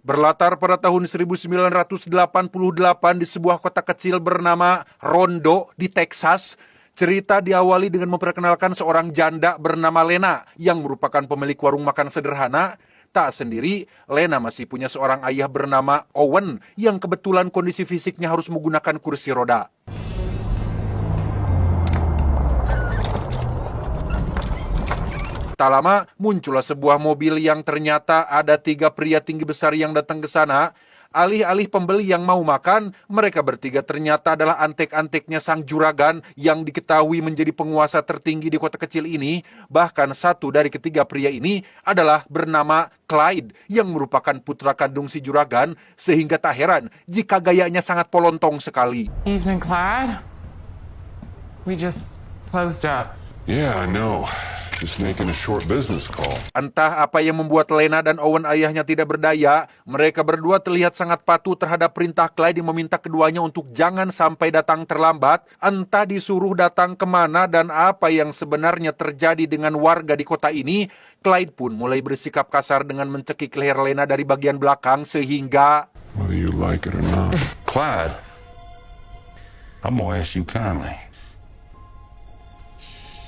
Berlatar pada tahun 1988 di sebuah kota kecil bernama Rondo di Texas, cerita diawali dengan memperkenalkan seorang janda bernama Lena yang merupakan pemilik warung makan sederhana. Tak sendiri, Lena masih punya seorang ayah bernama Owen yang kebetulan kondisi fisiknya harus menggunakan kursi roda. Tak lama, muncullah sebuah mobil yang ternyata ada 3 pria tinggi besar yang datang ke sana. Alih-alih pembeli yang mau makan, mereka bertiga ternyata adalah antek-anteknya sang juragan yang diketahui menjadi penguasa tertinggi di kota kecil ini. Bahkan satu dari ketiga pria ini adalah bernama Clyde yang merupakan putra kandung si juragan, sehingga tak heran jika gayanya sangat polontong sekali. Evening, Clyde. We just closed up. Yeah, I know. Just making a short business call. Entah apa yang membuat Lena dan Owen ayahnya tidak berdaya, mereka berdua terlihat sangat patuh terhadap perintah Clyde yang meminta keduanya untuk jangan sampai datang terlambat. Entah disuruh datang kemana dan apa yang sebenarnya terjadi dengan warga di kota ini, Clyde pun mulai bersikap kasar dengan mencekik leher Lena dari bagian belakang sehingga... Whether you like it or not. Clyde, I'm gonna ask you kindly.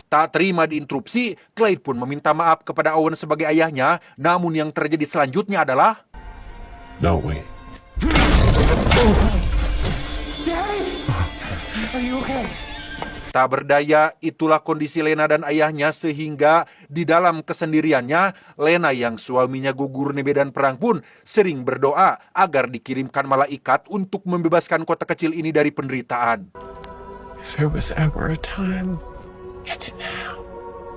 Tak terima diinterupsi, Clyde pun meminta maaf kepada Owen sebagai ayahnya. Namun yang terjadi selanjutnya adalah... No, wait. Daddy! Are you okay? Tak berdaya, itulah kondisi Lena dan ayahnya sehingga di dalam kesendiriannya, Lena yang suaminya gugur di medan perang pun sering berdoa agar dikirimkan malaikat untuk membebaskan kota kecil ini dari penderitaan. If there was ever a time, it's now.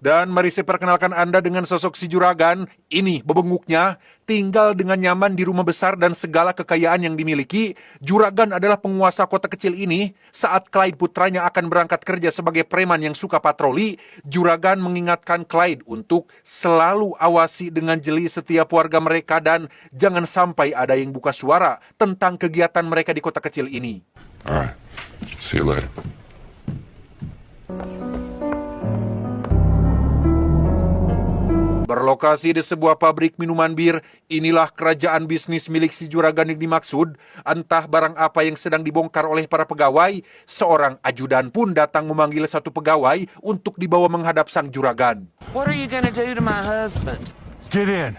Dan mari saya perkenalkan Anda dengan sosok si juragan. Ini bebenguknya, tinggal dengan nyaman di rumah besar dan segala kekayaan yang dimiliki. Juragan adalah penguasa kota kecil ini. Saat Clyde putranya akan berangkat kerja sebagai preman yang suka patroli, juragan mengingatkan Clyde untuk selalu awasi dengan jeli setiap warga mereka dan jangan sampai ada yang buka suara tentang kegiatan mereka di kota kecil ini. All right. See you later. Berlokasi di sebuah pabrik minuman bir, inilah kerajaan bisnis milik si juragan yang dimaksud. Entah barang apa yang sedang dibongkar oleh para pegawai, seorang ajudan pun datang memanggil satu pegawai untuk dibawa menghadap sang juragan. What are you gonna do to my husband? Get in.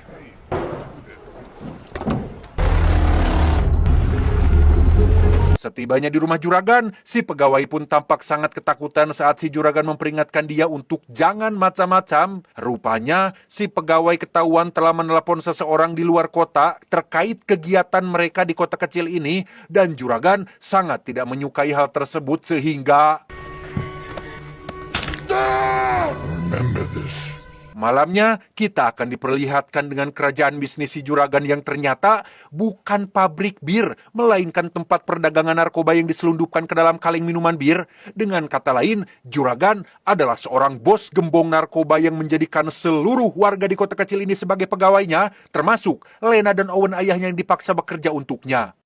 Setibanya di rumah juragan, si pegawai pun tampak sangat ketakutan saat si juragan memperingatkan dia untuk jangan macam-macam. Rupanya, si pegawai ketahuan telah menelepon seseorang di luar kota terkait kegiatan mereka di kota kecil ini dan juragan sangat tidak menyukai hal tersebut sehingga... Remember this. Malamnya, kita akan diperlihatkan dengan kerajaan bisnis si juragan yang ternyata bukan pabrik bir, melainkan tempat perdagangan narkoba yang diselundupkan ke dalam kaleng minuman bir. Dengan kata lain, juragan adalah seorang bos gembong narkoba yang menjadikan seluruh warga di kota kecil ini sebagai pegawainya, termasuk Lena dan Owen ayahnya yang dipaksa bekerja untuknya.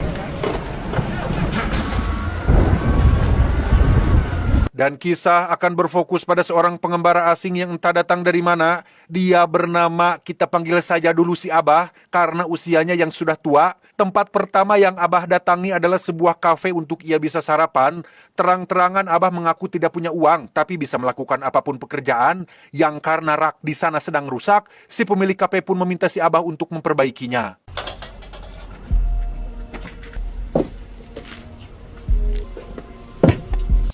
Dan kisah akan berfokus pada seorang pengembara asing yang entah datang dari mana. Dia bernama, kita panggil saja dulu si Abah, karena usianya yang sudah tua. Tempat pertama yang Abah datangi adalah sebuah kafe untuk ia bisa sarapan. Terang-terangan Abah mengaku tidak punya uang, tapi bisa melakukan apapun pekerjaan. Yang karena rak di sana sedang rusak, si pemilik kafe pun meminta si Abah untuk memperbaikinya.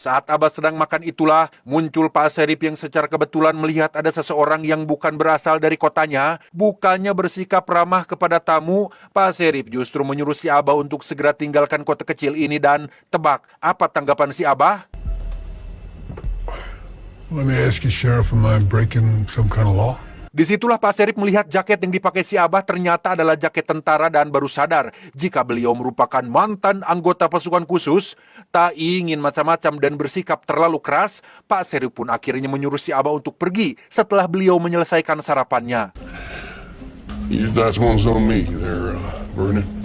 Saat Abah sedang makan itulah, muncul Pak Serip yang secara kebetulan melihat ada seseorang yang bukan berasal dari kotanya. Bukannya bersikap ramah kepada tamu, Pak Serip justru menyuruh si Abah untuk segera tinggalkan kota kecil ini dan tebak, apa tanggapan si Abah? Let me ask you, Sheriff, am I breaking some kind of law? Disitulah Pak Serip melihat jaket yang dipakai si Abah ternyata adalah jaket tentara dan baru sadar jika beliau merupakan mantan anggota pasukan khusus. Tak ingin macam-macam dan bersikap terlalu keras, Pak Serip pun akhirnya menyuruh si Abah untuk pergi setelah beliau menyelesaikan sarapannya. That's one's on me there, Vernon.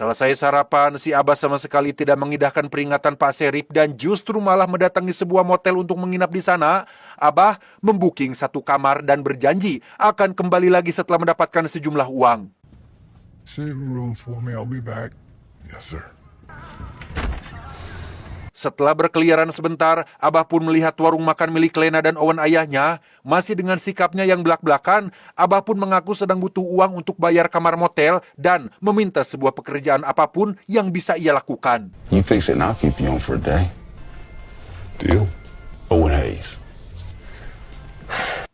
Selesai sarapan, si Abah sama sekali tidak mengindahkan peringatan Pak Serip dan justru malah mendatangi sebuah motel untuk menginap di sana. Abah membuking satu kamar dan berjanji akan kembali lagi setelah mendapatkan sejumlah uang. Save a room for me. I'll be back. Yes, sir. Setelah berkeliaran sebentar, Abah pun melihat warung makan milik Lena dan Owen ayahnya. Masih dengan sikapnya yang belak-belakan, Abah pun mengaku sedang butuh uang untuk bayar kamar motel dan meminta sebuah pekerjaan apapun yang bisa ia lakukan. You fix it and I'll keep you on for a day. Deal? Owen Hayes.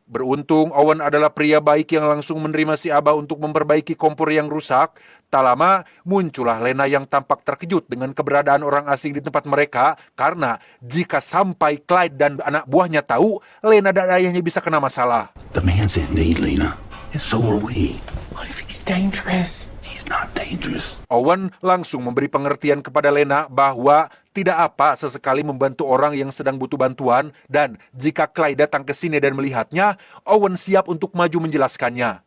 Beruntung, Owen adalah pria baik yang langsung menerima si Abah untuk memperbaiki kompor yang rusak. Tak lama, muncullah Lena yang tampak terkejut dengan keberadaan orang asing di tempat mereka, karena jika sampai Clyde dan anak buahnya tahu, Lena dan ayahnya bisa kena masalah. The man's in need, Lena. And so are we. What if he's dangerous? He's not dangerous. Owen langsung memberi pengertian kepada Lena bahwa tidak apa sesekali membantu orang yang sedang butuh bantuan, dan jika Clyde datang ke sini dan melihatnya, Owen siap untuk maju menjelaskannya.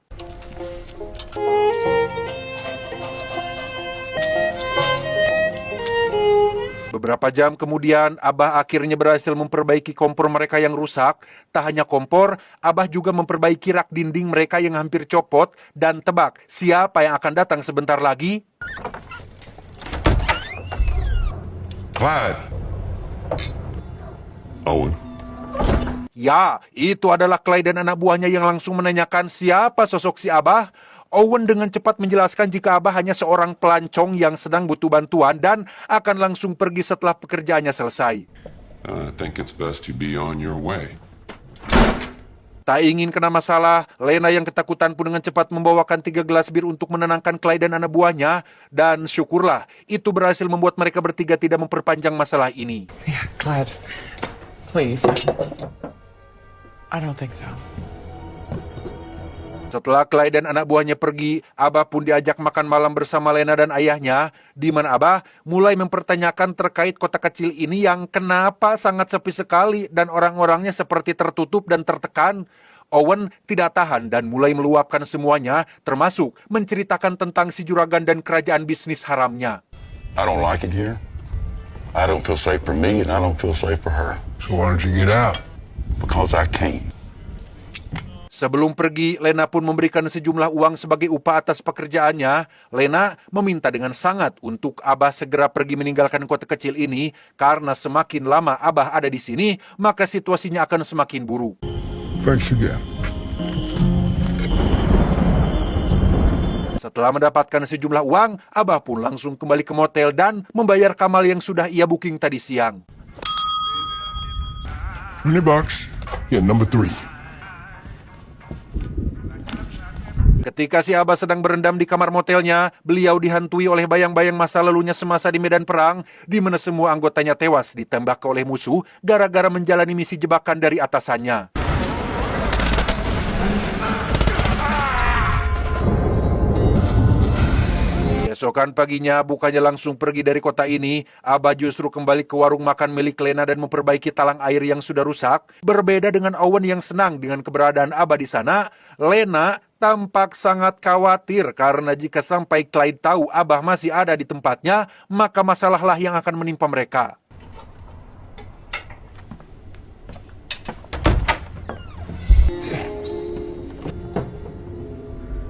Beberapa jam kemudian, Abah akhirnya berhasil memperbaiki kompor mereka yang rusak. Tak hanya kompor, Abah juga memperbaiki rak dinding mereka yang hampir copot. Dan tebak, siapa yang akan datang sebentar lagi? Clyde. Owen. Ya, itu adalah Clyde dan anak buahnya yang langsung menanyakan siapa sosok si Abah. Owen dengan cepat menjelaskan jika Abah hanya seorang pelancong yang sedang butuh bantuan dan akan langsung pergi setelah pekerjaannya selesai. I think it's best you be on your way. Tak ingin kena masalah, Lena yang ketakutan pun dengan cepat membawakan 3 gelas bir untuk menenangkan Clyde dan anak buahnya. Dan syukurlah, itu berhasil membuat mereka bertiga tidak memperpanjang masalah ini. Yeah, Clyde. Please. I don't think so. Setelah Clyde dan anak buahnya pergi, Abah pun diajak makan malam bersama Lena dan ayahnya, di mana Abah mulai mempertanyakan terkait kota kecil ini yang kenapa sangat sepi sekali dan orang-orangnya seperti tertutup dan tertekan. Owen tidak tahan dan mulai meluapkan semuanya, termasuk menceritakan tentang si juragan dan kerajaan bisnis haramnya. I don't like it here. I don't feel safe for me and I don't feel safe for her. So why don't you get out? Because I can't. Sebelum pergi, Lena pun memberikan sejumlah uang sebagai upah atas pekerjaannya. Lena meminta dengan sangat untuk Abah segera pergi meninggalkan kota kecil ini, karena semakin lama Abah ada di sini, maka situasinya akan semakin buruk. Thanks again. Setelah mendapatkan sejumlah uang, Abah pun langsung kembali ke motel dan membayar Kamal yang sudah ia booking tadi siang. $20. Yeah, number 3. Ketika si Abah sedang berendam di kamar motelnya, beliau dihantui oleh bayang-bayang masa lalunya semasa di medan perang, di mana semua anggotanya tewas ditembak oleh musuh gara-gara menjalani misi jebakan dari atasannya. Besokan paginya, bukannya langsung pergi dari kota ini, Abah justru kembali ke warung makan milik Lena dan memperbaiki talang air yang sudah rusak. Berbeda dengan Owen yang senang dengan keberadaan Abah di sana, Lena tampak sangat khawatir karena jika sampai Clyde tahu Abah masih ada di tempatnya, maka masalahlah yang akan menimpa mereka.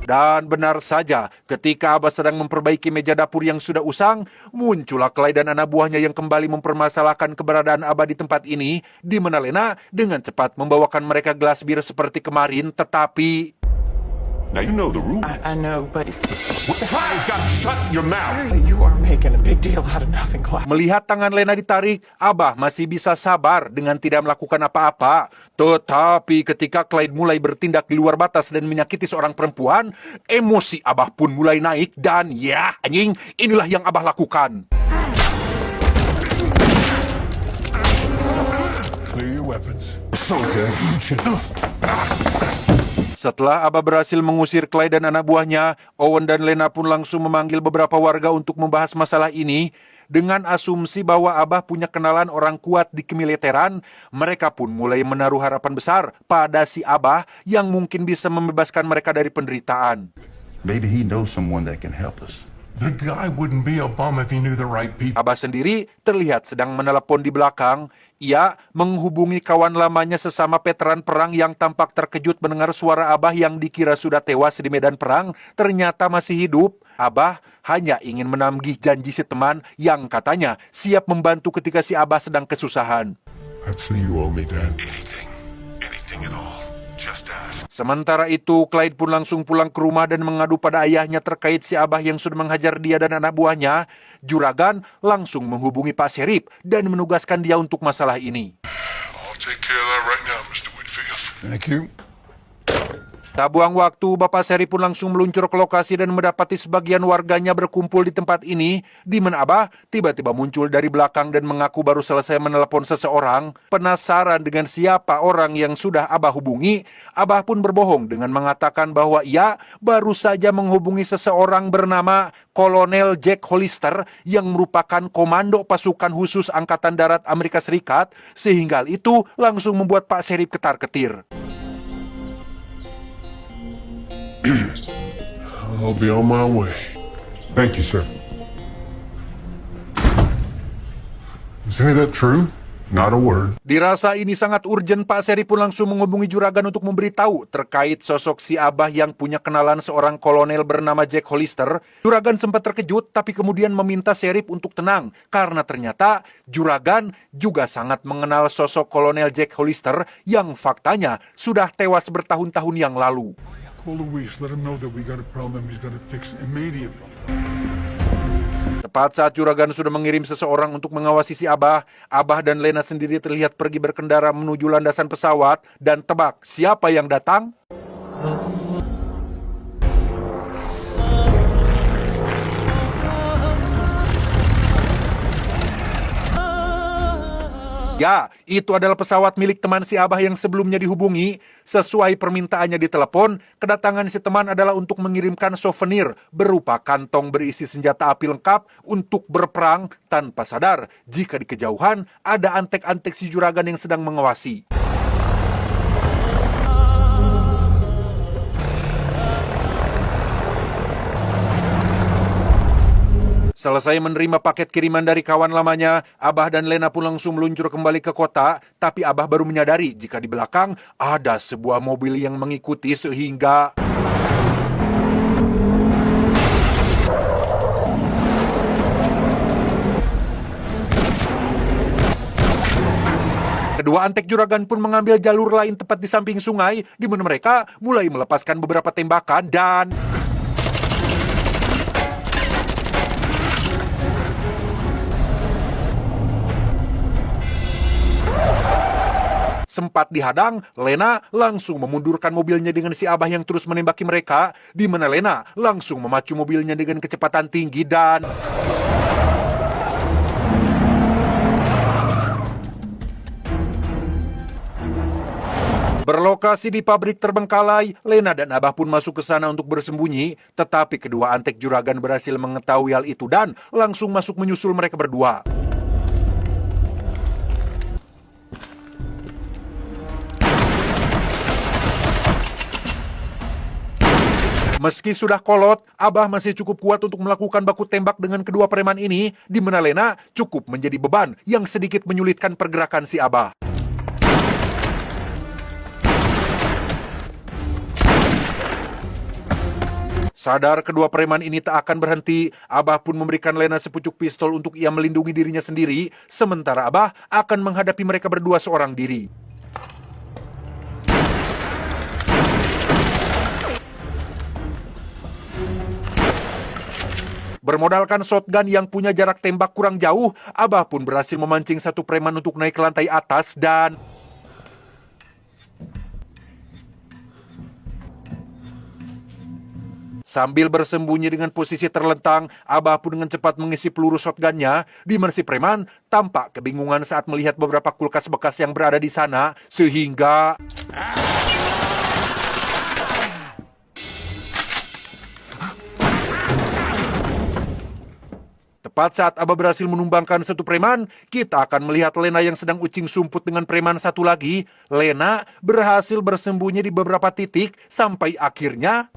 Dan benar saja, ketika Abah sedang memperbaiki meja dapur yang sudah usang, muncullah Clyde dan anak buahnya yang kembali mempermasalahkan keberadaan Abah di tempat ini, di mana Lena dengan cepat membawakan mereka gelas bir seperti kemarin, tetapi... Now you know the rules. I know, but What the hell has got to shut your mouth? you are making a big deal out of nothing, Clyde. Melihat tangan Lena ditarik, Abah masih bisa sabar dengan tidak melakukan apa-apa. Tetapi ketika Clyde mulai bertindak di luar batas dan menyakiti seorang perempuan, emosi Abah pun mulai naik dan ya anjing, inilah yang Abah lakukan. Clear your weapons. Setelah Abah berhasil mengusir Clyde dan anak buahnya, Owen dan Lena pun langsung memanggil beberapa warga untuk membahas masalah ini. Dengan asumsi bahwa Abah punya kenalan orang kuat di kemiliteran, mereka pun mulai menaruh harapan besar pada si Abah yang mungkin bisa membebaskan mereka dari penderitaan. Maybe he knows someone that can help us. The guy wouldn't be a bum if he knew the right people. Abah sendiri terlihat sedang menelepon di belakang. Ia menghubungi kawan lamanya sesama veteran perang yang tampak terkejut mendengar suara Abah yang dikira sudah tewas di medan perang ternyata masih hidup. Abah hanya ingin menagih janji si teman yang katanya siap membantu ketika si Abah sedang kesusahan. That's what you owe me, Dad. Anything at all. Just ask. Sementara itu, Clyde pun langsung pulang ke rumah dan mengadu pada ayahnya terkait si Abah yang sudah menghajar dia dan anak buahnya. Juragan langsung menghubungi Pak Serip dan menugaskan dia untuk masalah ini. I'll take care of that right now, Mr. Whitfield. Thank you. Tak buang waktu, Bapak Seri pun langsung meluncur ke lokasi dan mendapati sebagian warganya berkumpul di tempat ini, di mana Abah tiba-tiba muncul dari belakang dan mengaku baru selesai menelepon seseorang. Penasaran dengan siapa orang yang sudah Abah hubungi, Abah pun berbohong dengan mengatakan bahwa ia baru saja menghubungi seseorang bernama Kolonel Jack Hollister yang merupakan komando pasukan khusus Angkatan Darat Amerika Serikat, sehingga hal itu langsung membuat Pak Serip ketar-ketir. I'll be on my way. Thank you, sir. Is any of that true? Not a word. Dirasa ini sangat urgent, Pak Seri pun langsung menghubungi juragan untuk memberitahu terkait sosok si Abah yang punya kenalan seorang kolonel bernama Jack Hollister. Juragan sempat terkejut, tapi kemudian meminta Serip untuk tenang, karena ternyata juragan juga sangat mengenal sosok kolonel Jack Hollister yang faktanya sudah tewas bertahun-tahun yang lalu. Call Luis. Let him know that we got a problem he's got to fix immediately. Tepat saat juragan sudah mengirim seseorang untuk mengawasi si Abah, Abah dan Lena sendiri terlihat pergi berkendara menuju landasan pesawat, dan tebak siapa yang datang? Ya, itu adalah pesawat milik teman si Abah yang sebelumnya dihubungi. Sesuai permintaannya di telepon, kedatangan si teman adalah untuk mengirimkan souvenir berupa kantong berisi senjata api lengkap untuk berperang, tanpa sadar jika di kejauhan ada antek-antek si juragan yang sedang mengawasi. Selesai menerima paket kiriman dari kawan lamanya, Abah dan Lena pun langsung meluncur kembali ke kota, tapi Abah baru menyadari jika di belakang ada sebuah mobil yang mengikuti sehingga... Kedua antek juragan pun mengambil jalur lain tepat di samping sungai, di mana mereka mulai melepaskan beberapa tembakan dan... Sempat dihadang, Lena langsung memundurkan mobilnya dengan si Abah yang terus menembaki mereka, di mana Lena langsung memacu mobilnya dengan kecepatan tinggi dan... Berlokasi di pabrik terbengkalai, Lena dan Abah pun masuk ke sana untuk bersembunyi, tetapi kedua antek juragan berhasil mengetahui hal itu dan langsung masuk menyusul mereka berdua. Meski sudah kolot, Abah masih cukup kuat untuk melakukan baku tembak dengan kedua preman ini, di mana Lena cukup menjadi beban yang sedikit menyulitkan pergerakan si Abah. Sadar kedua preman ini tak akan berhenti, Abah pun memberikan Lena sepucuk pistol untuk ia melindungi dirinya sendiri, sementara Abah akan menghadapi mereka berdua seorang diri. Bermodalkan shotgun yang punya jarak tembak kurang jauh, Abah pun berhasil memancing satu preman untuk naik ke lantai atas dan... Sambil bersembunyi dengan posisi terlentang, Abah pun dengan cepat mengisi peluru shotgunnya, di mana si preman tampak kebingungan saat melihat beberapa kulkas bekas yang berada di sana, sehingga... Tepat saat Abah berhasil menumbangkan satu preman, kita akan melihat Lena yang sedang ucing sumput dengan preman satu lagi. Lena berhasil bersembunyi di beberapa titik, sampai akhirnya...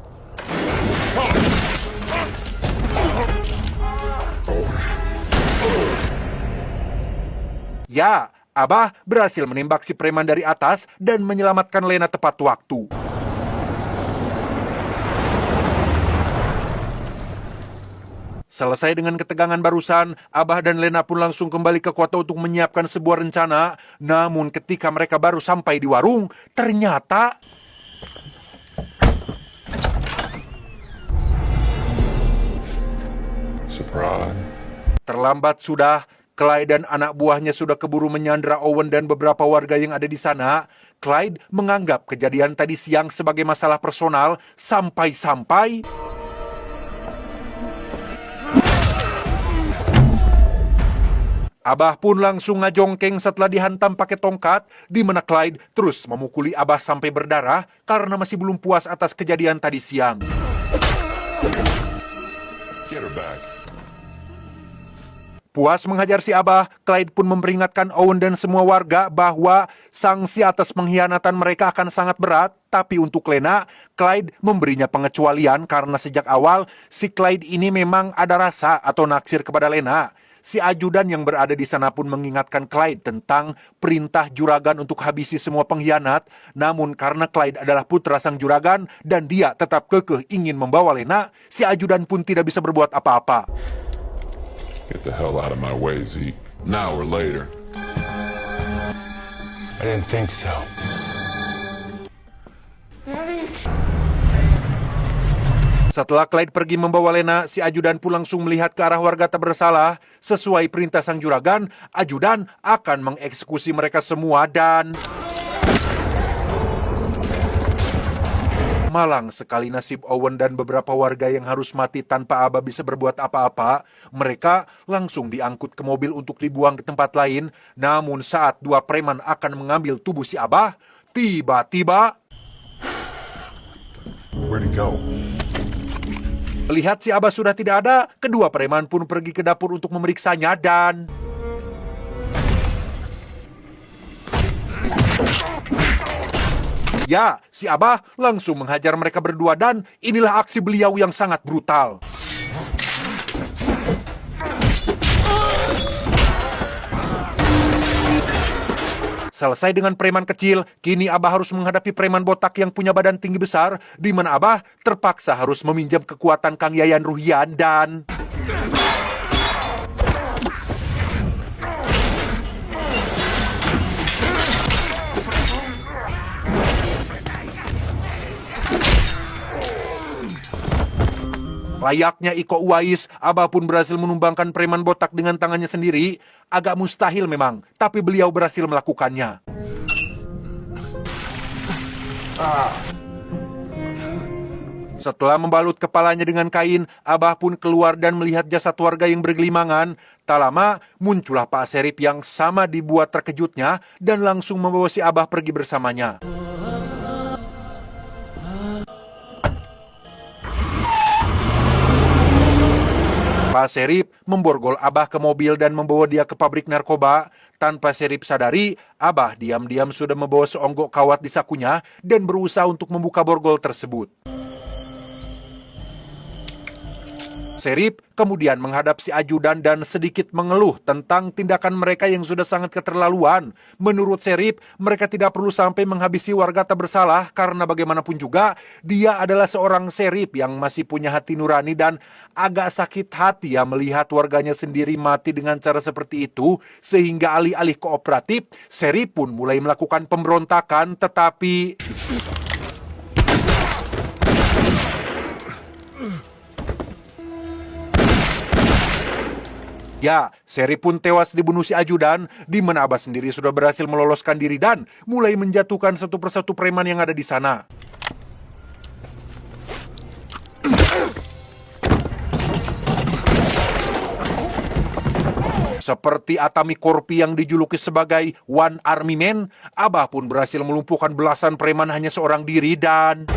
Ya, Abah berhasil menembak si preman dari atas dan menyelamatkan Lena tepat waktu. Selesai dengan ketegangan barusan, Abah dan Lena pun langsung kembali ke kota untuk menyiapkan sebuah rencana. Namun ketika mereka baru sampai di warung, ternyata Surprise. terlambat sudah. Clyde dan anak buahnya sudah keburu menyandra Owen dan beberapa warga yang ada di sana. Clyde menganggap kejadian tadi siang sebagai masalah personal sampai-sampai Abah pun langsung ngajongkeng setelah dihantam pakai tongkat, di mana Clyde terus memukuli Abah sampai berdarah karena masih belum puas atas kejadian tadi siang. Get her back. Puas menghajar si Abah, Clyde pun memperingatkan Owen dan semua warga bahwa sanksi atas pengkhianatan mereka akan sangat berat. Tapi untuk Lena, Clyde memberinya pengecualian karena sejak awal si Clyde ini memang ada rasa atau naksir kepada Lena. Si ajudan yang berada di sana pun mengingatkan Clyde tentang perintah juragan untuk habisi semua pengkhianat. Namun karena Clyde adalah putra sang juragan dan dia tetap kekeh ingin membawa Lena, si ajudan pun tidak bisa berbuat apa-apa. Get the hell out of my way, Zeke. An hour later. I didn't think so. Setelah Clyde pergi membawa Lena, si ajudan pun langsung melihat ke arah warga tak bersalah. Sesuai perintah sang juragan, ajudan akan mengeksekusi mereka semua dan malang sekali nasib Owen dan beberapa warga yang harus mati tanpa Abah bisa berbuat apa-apa. Mereka langsung diangkut ke mobil untuk dibuang ke tempat lain. Namun saat dua preman akan mengambil tubuh si Abah, tiba-tiba Where'd he go? melihat si Abah sudah tidak ada, kedua preman pun pergi ke dapur untuk memeriksanya dan ya, si Abah langsung menghajar mereka berdua dan inilah aksi beliau yang sangat brutal. Selesai dengan preman kecil, kini Abah harus menghadapi preman botak yang punya badan tinggi besar, di mana Abah terpaksa harus meminjam kekuatan Kang Yayan Ruhian dan layaknya Iko Uwais, Abah pun berhasil menumbangkan preman botak dengan tangannya sendiri. Agak mustahil memang, tapi beliau berhasil melakukannya. Setelah membalut kepalanya dengan kain, Abah pun keluar dan melihat jasad warga yang bergelimangan. Tak lama, muncullah Pak Serip yang sama dibuat terkejutnya dan langsung membawa si Abah pergi bersamanya. Pak Serip memborgol Abah ke mobil dan membawa dia ke pabrik narkoba. Tanpa Serip sadari, Abah diam-diam sudah membawa seonggok kawat di sakunya dan berusaha untuk membuka borgol tersebut. Serip kemudian menghadap si ajudan dan sedikit mengeluh tentang tindakan mereka yang sudah sangat keterlaluan. Menurut Serip, mereka tidak perlu sampai menghabisi warga tak bersalah karena bagaimanapun juga dia adalah seorang Serip yang masih punya hati nurani dan agak sakit hati ya melihat warganya sendiri mati dengan cara seperti itu. Sehingga alih-alih kooperatif, Serip pun mulai melakukan pemberontakan tetapi ya, Serip pun tewas dibunuh si ajudan, di mana Abah sendiri sudah berhasil meloloskan diri dan mulai menjatuhkan satu persatu preman yang ada di sana. Seperti Atami Korpi yang dijuluki sebagai One Army Man, Abah pun berhasil melumpuhkan belasan preman hanya seorang diri dan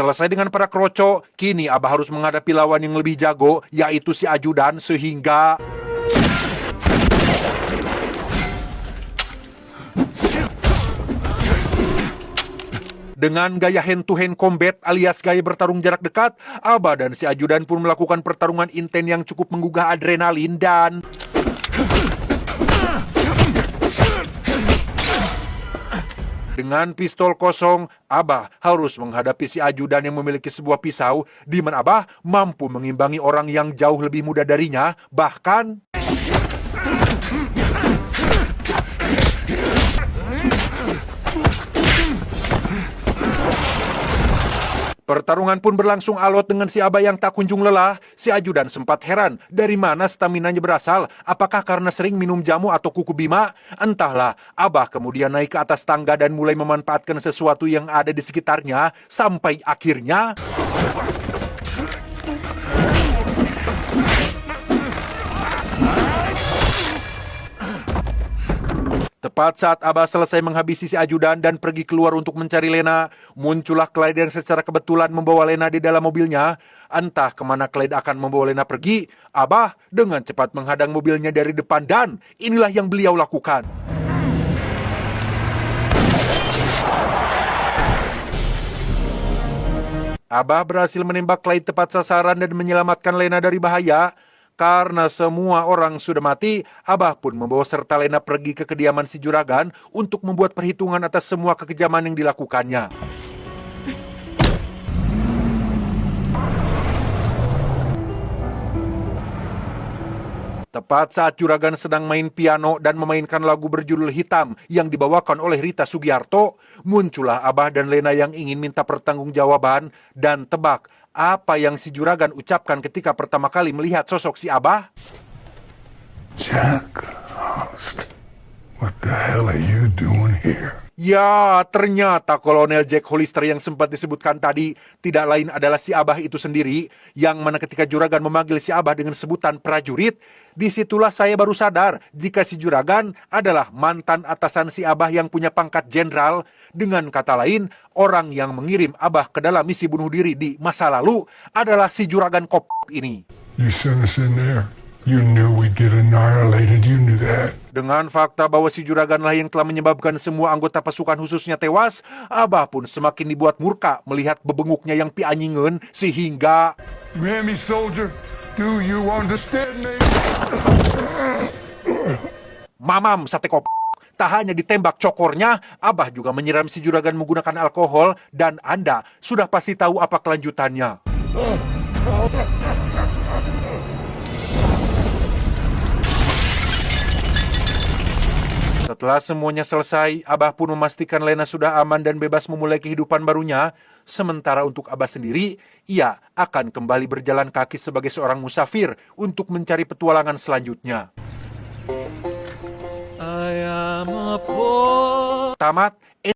selesai dengan para kroco, kini Abah harus menghadapi lawan yang lebih jago, yaitu si ajudan, sehingga Dengan gaya hand-to-hand combat alias gaya bertarung jarak dekat, Abah dan si ajudan pun melakukan pertarungan intens yang cukup menggugah adrenalin dan... Dengan pistol kosong, Abah harus menghadapi si ajudan yang memiliki sebuah pisau, di mana Abah mampu mengimbangi orang yang jauh lebih muda darinya, bahkan... Pertarungan pun berlangsung alot dengan si Abah yang tak kunjung lelah. Si ajudan sempat heran dari mana staminanya berasal. Apakah karena sering minum jamu atau kuku bima? Entahlah. Abah kemudian naik ke atas tangga dan mulai memanfaatkan sesuatu yang ada di sekitarnya. Sampai akhirnya... Tepat saat Abah selesai menghabisi si ajudan dan pergi keluar untuk mencari Lena, muncullah Clyde yang secara kebetulan membawa Lena di dalam mobilnya. Entah kemana Clyde akan membawa Lena pergi, Abah dengan cepat menghadang mobilnya dari depan dan inilah yang beliau lakukan. Abah berhasil menembak Clyde tepat sasaran dan menyelamatkan Lena dari bahaya. Karena semua orang sudah mati, Abah pun membawa serta Lena pergi ke kediaman si juragan untuk membuat perhitungan atas semua kekejaman yang dilakukannya. Tepat saat juragan sedang main piano dan memainkan lagu berjudul Hitam yang dibawakan oleh Rita Sugiarto, muncullah Abah dan Lena yang ingin minta pertanggungjawaban dan tebak apa yang si juragan ucapkan ketika pertama kali melihat sosok si Abah? Jack Holst, what the hell are you doing here? Ya, ternyata Kolonel Jack Hollister yang sempat disebutkan tadi tidak lain adalah si Abah itu sendiri, yang mana ketika juragan memanggil si Abah dengan sebutan prajurit, disitulah saya baru sadar jika si juragan adalah mantan atasan si Abah yang punya pangkat jenderal. Dengan kata lain, orang yang mengirim Abah ke dalam misi bunuh diri di masa lalu adalah si juragan kop ini. You sent us in there. You knew we'd get annihilated. You knew that. Dengan fakta bahwa si juraganlah yang telah menyebabkan semua anggota pasukan khususnya tewas, Abah pun semakin dibuat murka melihat bebenguknya yang pianyingeun sehingga... You hear me, soldier? Do you understand me? Mamam sate kop. Tak hanya ditembak cokornya, Abah juga menyiram si juragan menggunakan alkohol dan Anda sudah pasti tahu apa kelanjutannya. Setelah semuanya selesai, Abah pun memastikan Lena sudah aman dan bebas memulai kehidupan barunya. Sementara untuk Abah sendiri, ia akan kembali berjalan kaki sebagai seorang musafir untuk mencari petualangan selanjutnya. Tamat.